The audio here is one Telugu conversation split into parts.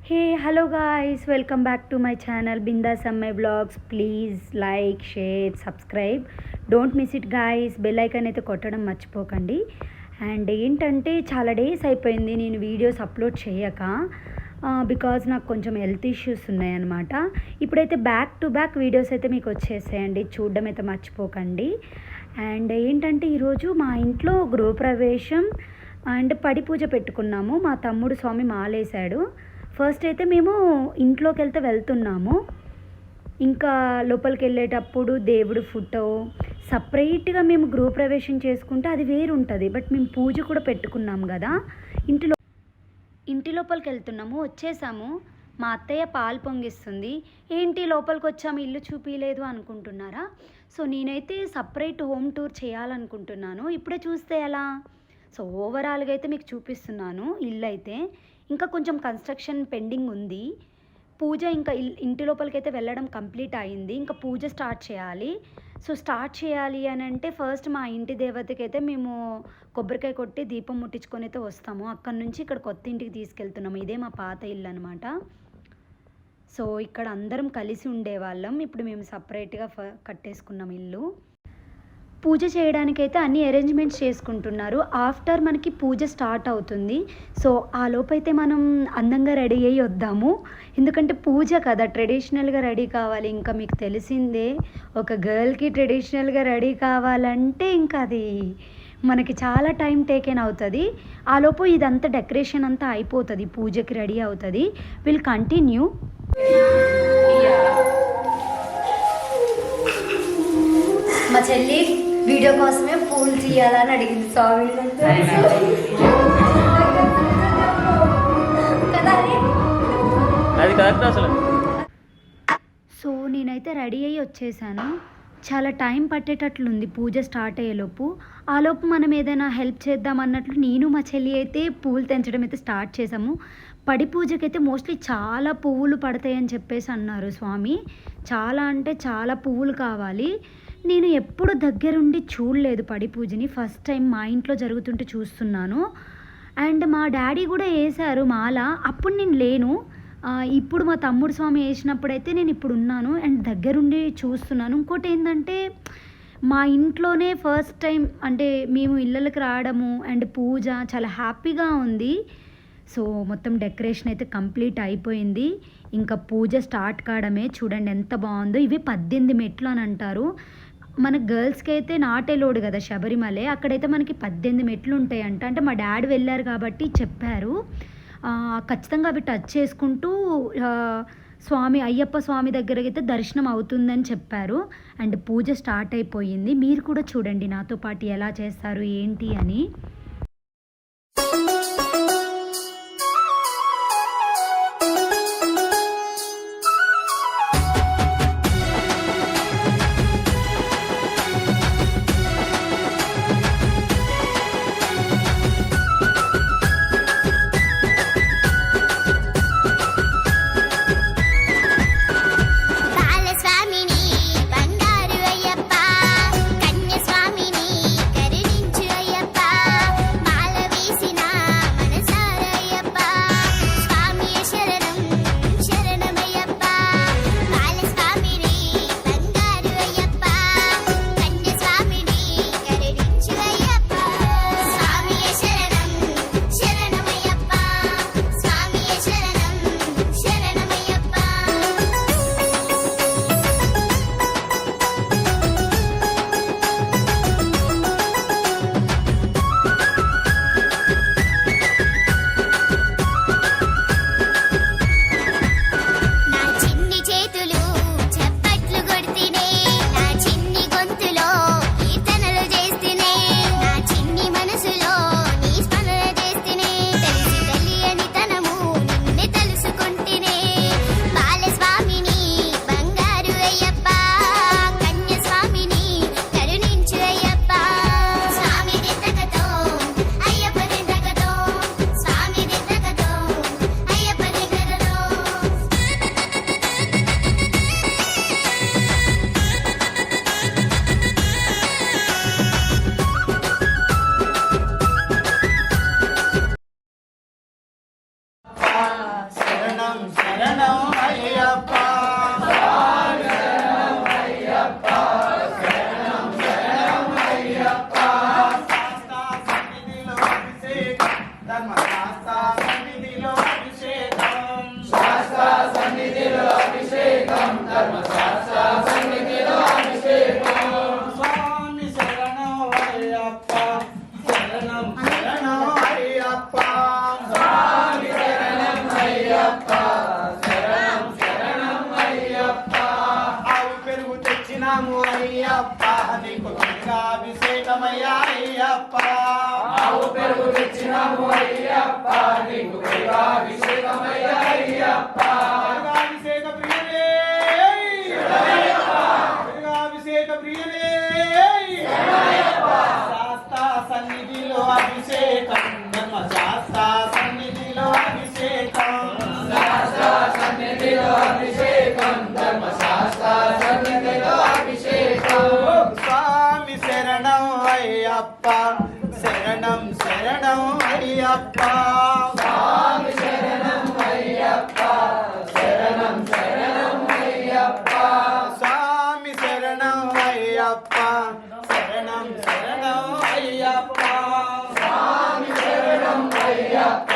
Hello guys, welcome back to my channel Bindas Ammai Vlogs. Please like, share, subscribe. Don't miss it guys. Bell icon అయితే కొట్టడం మర్చిపోకండి. అండ్ ఏంటంటే చాలా డేస్ అయిపోయింది నేను వీడియోస్ అప్లోడ్ చేయక, బికాజ్ నాకు కొంచెం హెల్త్ ఇష్యూస్ ఉన్నాయన్నమాట. ఇప్పుడైతే బ్యాక్ టు బ్యాక్ వీడియోస్ అయితే మీకు వచ్చేసాయండి, చూడడం అయితే మర్చిపోకండి. అండ్ ఏంటంటే ఈరోజు మా ఇంట్లో గృహప్రవేశం అండ్ పడి పూజ పెట్టుకున్నాము. మా తమ్ముడు స్వామి మాలేశాడు. ఫస్ట్ అయితే మేము ఇంట్లోకి వెళ్తున్నాము. ఇంకా లోపలికి వెళ్ళేటప్పుడు దేవుడు ఫోటో సపరేట్గా మేము గృహప్రవేశం చేసుకుంటే అది వేరు ఉంటుంది. బట్ మేము పూజ కూడా పెట్టుకున్నాం కదా. ఇంటి లోపలికి వెళ్తున్నాము, వచ్చేసాము. మా అత్తయ్య పాలు పొంగిస్తుంది. ఏంటి లోపలికి వచ్చాము, ఇల్లు చూపించలేదు అనుకుంటున్నారా? సో నేనైతే సపరేట్ హోమ్ టూర్ చేయాలనుకుంటున్నాను. ఇప్పుడే చూస్తే ఎలా? సో ఓవరాల్గా అయితే మీకు చూపిస్తున్నాను. ఇల్లు అయితే ఇంకా కొంచెం కన్స్ట్రక్షన్ పెండింగ్ ఉంది. పూజ ఇంకా ఇంటి లోపలికి అయితే వెళ్ళడం కంప్లీట్ అయింది. ఇంకా పూజ స్టార్ట్ చేయాలి. సో స్టార్ట్ చేయాలి అని అంటే ఫస్ట్ మా ఇంటి దేవతకి అయితే మేము కొబ్బరికాయ కొట్టి దీపం ముట్టించుకొని అయితే వస్తాము. అక్కడి నుంచి ఇక్కడ కొత్త ఇంటికి తీసుకెళ్తున్నాము. ఇదే మా పాత ఇల్లు అనమాట. సో ఇక్కడ అందరం కలిసి ఉండేవాళ్ళం. ఇప్పుడు మేము సపరేట్గా కట్టేసుకున్నాం ఇల్లు. పూజ చేయడానికైతే అన్ని అరేంజ్మెంట్స్ చేసుకుంటున్నారు. ఆఫ్టర్ మనకి పూజ స్టార్ట్ అవుతుంది. సో ఆ లోపైతే మనం అందంగా రెడీ అయ్యి వద్దాము. ఎందుకంటే పూజ కదా, ట్రెడిషనల్గా రెడీ కావాలి. ఇంకా మీకు తెలిసిందే, ఒక గర్ల్కి ట్రెడిషనల్గా రెడీ కావాలంటే ఇంకా అది మనకి చాలా టైం టేకెన్ అవుతుంది. ఆ లోపు ఇదంతా డెకరేషన్ అంతా అయిపోతుంది, పూజకి రెడీ అవుతుంది. Will continue. మా చెల్లి వీడియో కోసమే పూలు తీయాలని అడిగింది స్వామి. సో నేనైతే రెడీ అయ్యి వచ్చేసాను. చాలా టైం పట్టేటట్లుంది పూజ స్టార్ట్ అయ్యేలోపు. ఆలోపు మనం ఏదైనా హెల్ప్ చేద్దాం అన్నట్లు నేను మా చెల్లి అయితే పువ్వులు తెంచడం అయితే స్టార్ట్ చేసాము. పడి పూజకైతే మోస్ట్లీ చాలా పువ్వులు పడతాయని చెప్పేసి అన్నారు స్వామి. చాలా అంటే చాలా పువ్వులు కావాలి. నేను ఎప్పుడు దగ్గరుండి చూడలేదు పడి పూజని, ఫస్ట్ టైం మా ఇంట్లో జరుగుతుంటే చూస్తున్నాను. అండ్ మా డాడీ కూడా వేశారు మాల, అప్పుడు నేను లేను. ఇప్పుడు మా తమ్ముడు స్వామి వేసినప్పుడైతే నేను ఇప్పుడు ఉన్నాను అండ్ దగ్గరుండి చూస్తున్నాను. ఇంకోటి ఏంటంటే మా ఇంట్లోనే ఫస్ట్ టైం అంటే మేము ఇళ్ళకి రావడము అండ్ పూజ చాలా హ్యాపీగా ఉంది. సో మొత్తం డెకరేషన్ అయితే కంప్లీట్ అయిపోయింది. ఇంకా పూజ స్టార్ట్ కావడమే. చూడండి ఎంత బాగుందో. ఇవి 18 మెట్లు అని అంటారు. మన గర్ల్స్కి అయితే నాట్ ఎలోడ్ కదా శబరిమలే, అక్కడైతే మనకి 18 మెట్లు ఉంటాయంట. అంటే మా డాడీ వెళ్ళారు కాబట్టి చెప్పారు. ఖచ్చితంగా అవి టచ్ చేసుకుంటూ స్వామి అయ్యప్ప స్వామి దగ్గరకి అయితే దర్శనం అవుతుందని చెప్పారు. అండ్ పూజ స్టార్ట్ అయిపోయింది. మీరు కూడా చూడండి నాతో పాటు ఎలా చేస్తారు ఏంటి అని. అయ్యప్ప శరణం శరణం అయ్యప్ప స్వామి శరణం అయ్యప్ప శరణం శరణం అయ్యప్ప ఆవు పెరుగు తెచ్చినాము అయ్యప్ప నీకు లింగాభిషేకమయ్యా అయ్యప్ప ఆవు పెరుగు తెచ్చినాము అయ్యప్ప నీకు లింగాభిషేకమయ్యా అయ్యప్ప లింగాభిషేక ప్రియనే లింగాభిషేక ప్రియనే శాస్తా సన్నిధిలో అభిషేకం ధర్మశాస్త్ర సన్నిధిలో అభిషేకం శాస్త్ర సన్నిధిలో అభిషేకం ధర్మశాస్త్ర సన్నిధిలో అభిషేకం స్వామి శరణం అయ్యప్ప శరణం శరణం అయ్యప్ప స్వామి శరణం అయ్యప్ప శరణం శరణం అయ్యప్ప స్వామి శరణం అయ్యప్ప శరణం శరణం అయ్యప్ప స్వామి శరణం అయ్యప్ప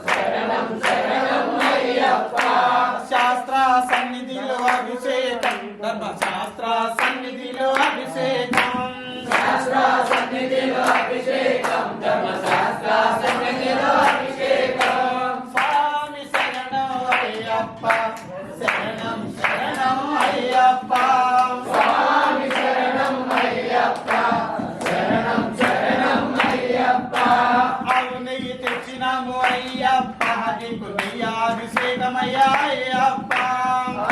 శరణం శరణం అయ్యప్ప శాస్త్ర సన్నిధిలో అభిషేకం ధర్మశాస్త్ర సన్నిధిలో అభిషేకం శాస్త్ర సన్నిధిలో అభిషేకం ధర్మశాస్త్ర సన్నిధిలో అభిషేకం స్వామి శరణం అయ్యప్ప శరణం శరణం అయ్యప్ప స్వామి శరణం అయ్యప్ప శరణం శరణం అయ్యప్ప ఆవు నెయ్యి తెచ్చినాము అయ్యప్ప నీకు నెయ్యాభిషేకమయ్యా అయ్యప్ప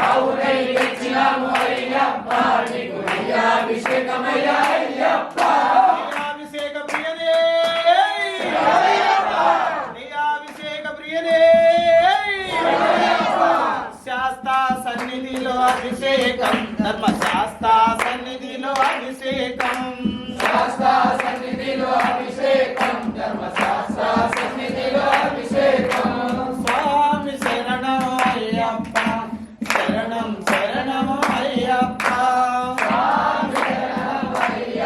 ఆవు నెయ్యి తెచ్చినాము అయ్యప్ప నీకు నెయ్యాభిషేకమయ్యా అయ్యప్ప నెయ్యాభిషేక ప్రియనే నెయ్యాభిషేక ప్రియనే శాస్త్ర సన్నిధిలో అభిషేకం ధర్మశాస్త్ర సన్నిధిలో అభిషేకం శాస్త్ర సన్నిధిలో అభిషేకం ధర్మశాస్త్ర సన్నిధిలో అభిషేకం స్వామి శరణం అయ్యప్ప శరణం శరణం అయ్యప్ప స్వామి శరణం అయ్యప్ప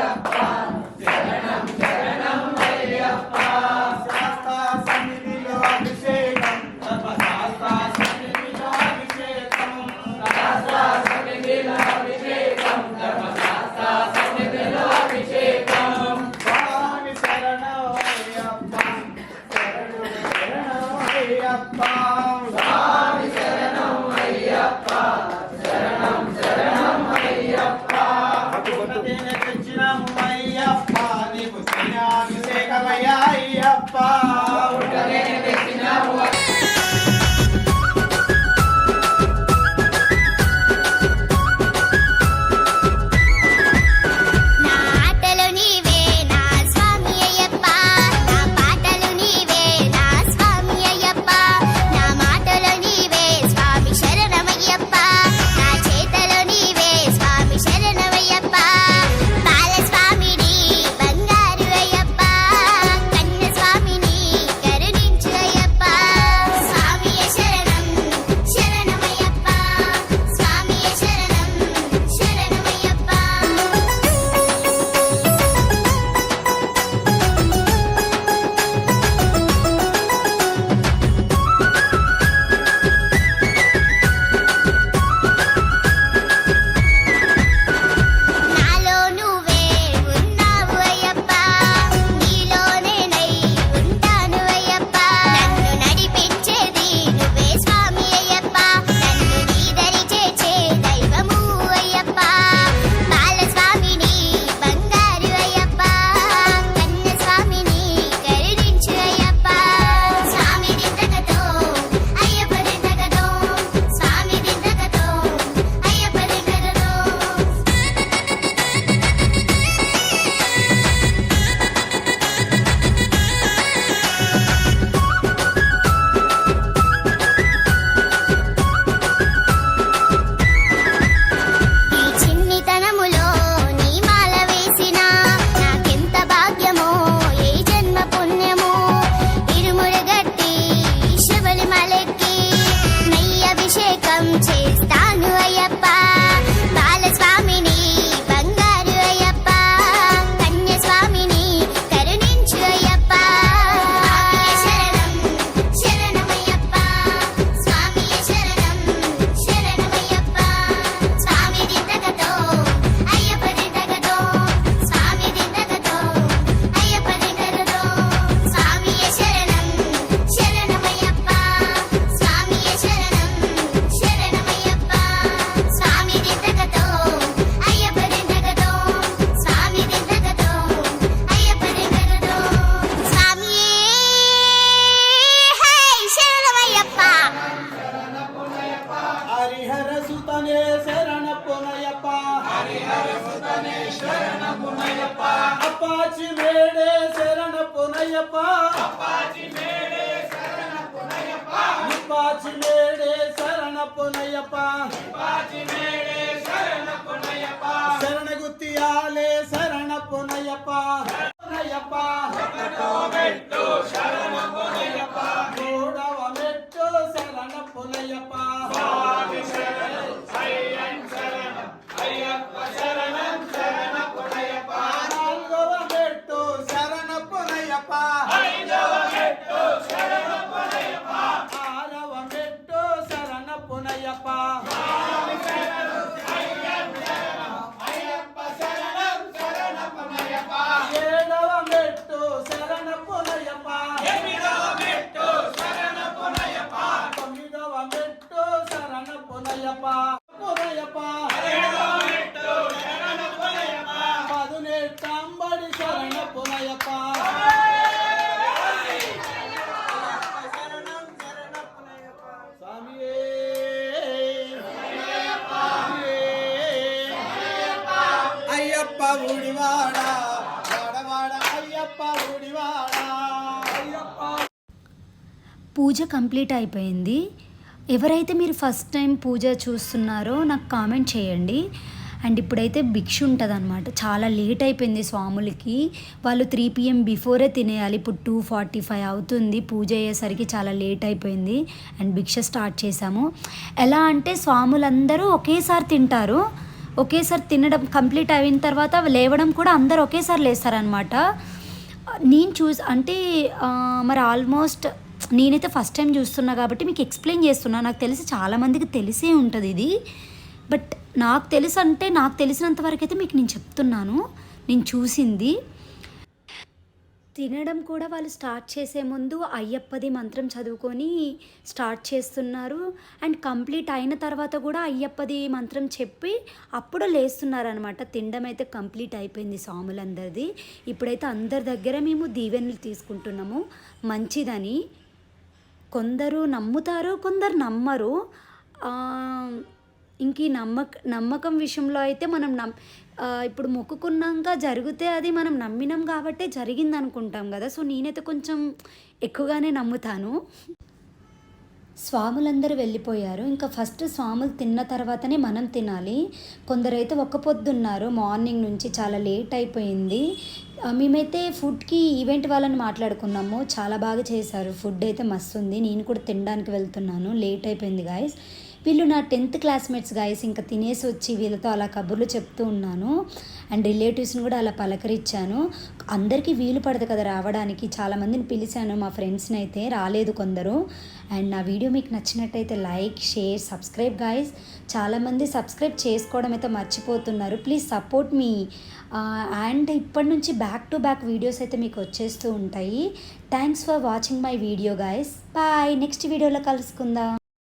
పునయ్యప్ప అప్పాచి మేడే శరణ పునయ్యప్ప అప్పాచి మేడే శరణ పునయ్యప్ప అప్పాచి మేడే శరణ పునయ్యప్ప శరణగుత్తియాలే శరణ పునయ్యప్ప పునయ్యప్ప ఒకటో మెట్టు శరణ పునయ్యప్ప మూడవ మెట్టు శరణ పునయ్యప్ప స్వామి శరణం అయ్యన్ శరణం అయ్యప్ప శరణం శరణ పునయ్యప్ప నాలుగవ మెట్టు శరణ పునయ్యప్ప ఐదవ మెట్టు శరణ పునయ్యప్ప ఆరవ మెట్టు శరణ పునయ్యప్ప స్వామి శరణం అయ్యన్ శరణం అయ్యప్ప శరణం శరణ పునయ్యప్ప ఏడవ మెట్టు శరణ పునయ్యప్ప ఎనిమిదవ మెట్టు శరణ పునయ్యప్ప తొమ్మిదవ మెట్టు శరణ పునయ్యప్ప పునయ్యప్ప పదిహేడవ మెట్టు శరణ పునయ్యప్ప పదునెట్టంబడి శరణ పునయ్యప్ప శరణం శరణ పునయ్యప్ప స్వామియే అయ్యప్ప ఊడివాడ వాడవాడ అయ్యప్ప ఊడివాడ అయ్యప్ప. పూజ కంప్లీట్ అయిపోయింది. ఎవరైతే మీరు ఫస్ట్ టైం పూజ చూస్తున్నారో నాకు కామెంట్ చేయండి. అండ్ ఇప్పుడైతే భిక్ష ఉంటుంది అనమాట. చాలా లేట్ అయిపోయింది స్వాములకి. వాళ్ళు 3 PM బిఫోరే తినేయాలి. ఇప్పుడు 2:45 అవుతుంది. పూజ అయ్యేసరికి చాలా లేట్ అయిపోయింది. అండ్ భిక్ష స్టార్ట్ చేసాము. ఎలా అంటే స్వాములందరూ ఒకేసారి తింటారు. ఒకేసారి తినడం కంప్లీట్ అయిన తర్వాత లేవడం కూడా అందరూ ఒకేసారి లేస్తారనమాట. నేను అంటే మరి ఆల్మోస్ట్ నేనైతే ఫస్ట్ టైం చూస్తున్నా కాబట్టి మీకు ఎక్స్ప్లెయిన్ చేస్తున్నా. నాకు తెలిసి చాలామందికి తెలిసే ఉంటుంది ఇది. బట్ నాకు తెలిసినంత వరకు అయితే మీకు నేను చెప్తున్నాను, నేను చూసింది. తినడం కూడా వాళ్ళు స్టార్ట్ చేసే ముందు అయ్యప్పది మంత్రం చదువుకొని స్టార్ట్ చేస్తున్నారు. అండ్ కంప్లీట్ అయిన తర్వాత కూడా అయ్యప్పది మంత్రం చెప్పి అప్పుడు లేస్తున్నారనమాట. తినడం అయితే కంప్లీట్ అయిపోయింది స్వాములందరిది. ఇప్పుడైతే అందరి దగ్గర మేము దీవెనలు తీసుకుంటున్నాము మంచిదని. కొందరు నమ్ముతారు, కొందరు నమ్మరు. ఇంక ఈ నమ్మకం విషయంలో అయితే మనం ఇప్పుడు మొక్కుకున్నాక జరిగితే అది మనం నమ్మినాం కాబట్టి జరిగింది అనుకుంటాం కదా. సో నేనైతే కొంచెం ఎక్కువగానే నమ్ముతాను. స్వాములందరూ వెళ్ళిపోయారు. ఇంకా ఫస్ట్ స్వాములు తిన్న తర్వాతనే మనం తినాలి. కొందరైతే ఒక్క పొద్దున్నారు. మార్నింగ్ నుంచి చాలా లేట్ అయిపోయింది. మేమైతే ఫుడ్కి ఈవెంట్ వాళ్ళని మాట్లాడుకున్నాము. చాలా బాగా చేశారు. ఫుడ్ అయితే మస్తు ఉంది. నేను కూడా తినడానికి వెళ్తున్నాను. లేట్ అయిపోయింది గాయస్. వీళ్ళు నా 10th క్లాస్మేట్స్ గాయస్. ఇంకా తినేసి వచ్చి వీళ్ళతో అలా కబుర్లు చెప్తూ ఉన్నాను. అండ్ రిలేటివ్స్ని కూడా అలా పలకరించాను. అందరికీ వీలు పడదు కదా రావడానికి. చాలామందిని పిలిచాను. మా ఫ్రెండ్స్ని అయితే రాలేదు కొందరు. అండ్ నా వీడియో మీకు నచ్చినట్టయితే లైక్, షేర్, సబ్స్క్రైబ్ గాయస్. చాలామంది సబ్స్క్రైబ్ చేసుకోవడం అయితే మర్చిపోతున్నారు. Please support me. అండ్ ఇప్పటి నుంచి బ్యాక్ టు బ్యాక్ వీడియోస్ అయితే మీకు వచ్చేస్తూ ఉంటాయి. Thanks for watching my video guys. Bye. Next వీడియోలో కలుసుకుందాం.